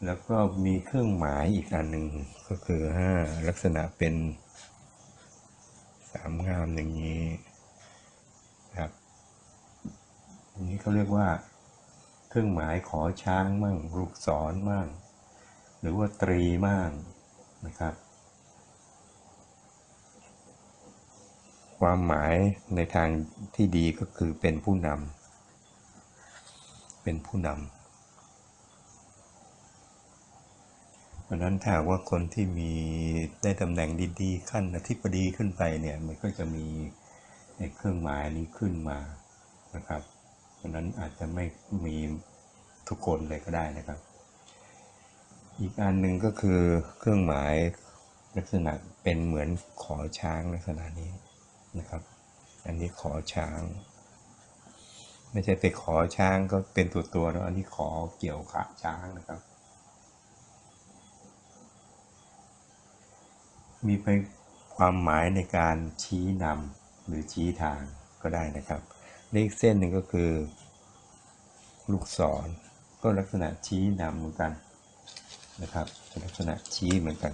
แล้วก็มีเครื่องหมายอีกอันหนึ่งก็คือลักษณะเป็นสามงามอย่างนี้ครับอันนี้เขาเรียกว่าเครื่องหมายขอช้างมั่งลูกศรมั่งหรือว่าตรีมั่งนะครับความหมายในทางที่ดีก็คือเป็นผู้นำเพราะนั้นถ้าว่าคนที่มีได้ตำแหน่งดีๆขั้นอธิบดีขึ้นไปเนี่ยมันก็จะมีเครื่องหมายนี้ขึ้นมานะครับเพราะนั้นอาจจะไม่มีทุกคนเลยก็ได้นะครับอีกอันหนึ่งก็คือเครื่องหมายลักษณะเป็นเหมือนขอช้างลักษณะนี้นะครับอันนี้ขอช้างไม่ใช่ไปขอช้างก็เป็นตัวๆแล้วอันนี้ขอเกี่ยวขาช้างนะครับมีเป็นความหมายในการชี้นำหรือชี้ทางก็ได้นะครับเลขเส้นหนึ่งก็คือลูกศรก็ลักษณะชี้นำเหมือนกันนะครับลักษณะชี้เหมือนกัน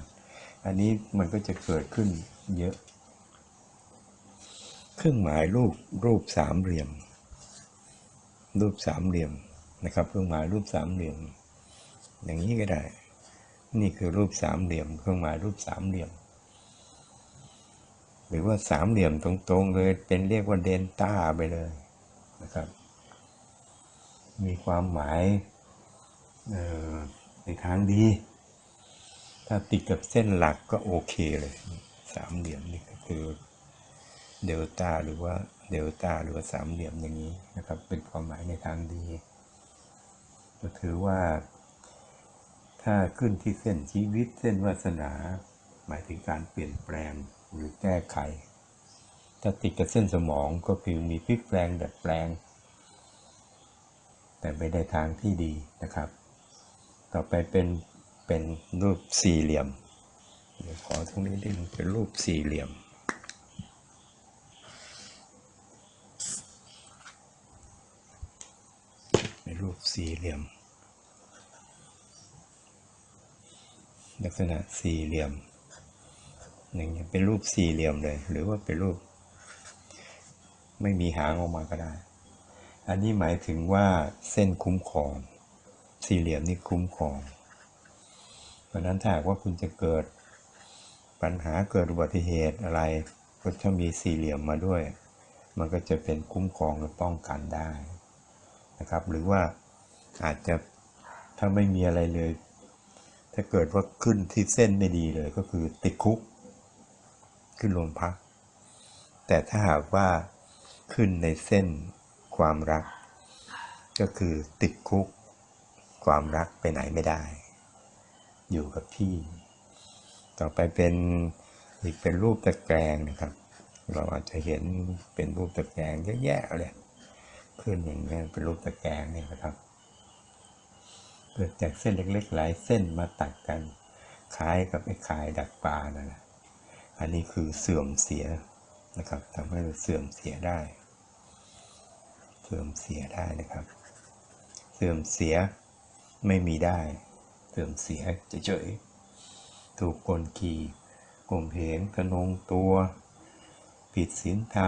อันนี้มันก็จะเกิดขึ้นเยอะเครื่องหมายรูปสามเหลี่ยมนะครับเครื่องหมายรูปสามเหลี่ยมอย่างนี้ก็ได้นี่คือรูปสามเหลี่ยมเครื่องหมายรูปสามเหลี่ยมหรือว่าสามเหลี่ยมตรงๆเลยเป็นเรียกว่าเดนต้าไปเลยนะครับมีความหมายในทางดีถ้าติดกับเส้นหลักก็โอเคเลยสามเหลี่ยมนี่ก็คือเดลต้าหรือว่าสามเหลี่ยมอย่างนี้นะครับเป็นความหมายในทางดีก็ถือว่าถ้าขึ้นที่เส้นชีวิตเส้นวาสนาหมายถึงการเปลี่ยนแปลงหรือแก้ไขถ้าติดกับเส้นสมองก็คือมีพลิกแปลงดัดแปลงแต่ไม่ได้ทางที่ดีนะครับต่อไปเป็นรูปสี่เหลี่ยมเดี๋ยวขอตรงนี้ดิเป็นรูปสี่เหลี่ยมเป็นรูปสี่เหลี่ยมลักษณะสี่เหลี่ยมอย่างนี้เป็นรูปสี่เหลี่ยมเลยหรือว่าเป็นรูปไม่มีหางออกมาก็ได้อันนี้หมายถึงว่าเส้นคุ้มครองสี่เหลี่ยมนี่คุ้มครองเพราะนั้นถ้าว่าคุณจะเกิดปัญหาเกิดอุบัติเหตุอะไรก็จะมีสี่เหลี่ยมมาด้วยมันก็จะเป็นคุ้มครองและป้องกันได้นะครับหรือว่าอาจจะถ้าไม่มีอะไรเลยถ้าเกิดว่าขึ้นที่เส้นไม่ดีเลยก็คือติดคุกขึ้นโรงพักแต่ถ้าหากว่าขึ้นในเส้นความรักก็คือติดคุกความรักไปไหนไม่ได้อยู่กับที่ต่อไปเป็นรูปตะแกรงนะครับเราอาจจะเห็นเป็นรูปตะแกรงเยอะแยะเลยขึ้นอย่างนี้เป็นรูปตะแกรงนี่นะครับเกิดจากเส้นเล็กๆหลายเส้นมาตัดกันคล้ายกับไอ้ข่ายดักปลานั่นแหละอันนี้คือเสื่อมเสียนะครับทำให้เสื่อมเสียได้นะครับเสื่อมเสียไม่มีได้เสื่อมเสียเฉยๆถูกกลขี่ข่มเหงทะนงตัวผิดศีลธรรม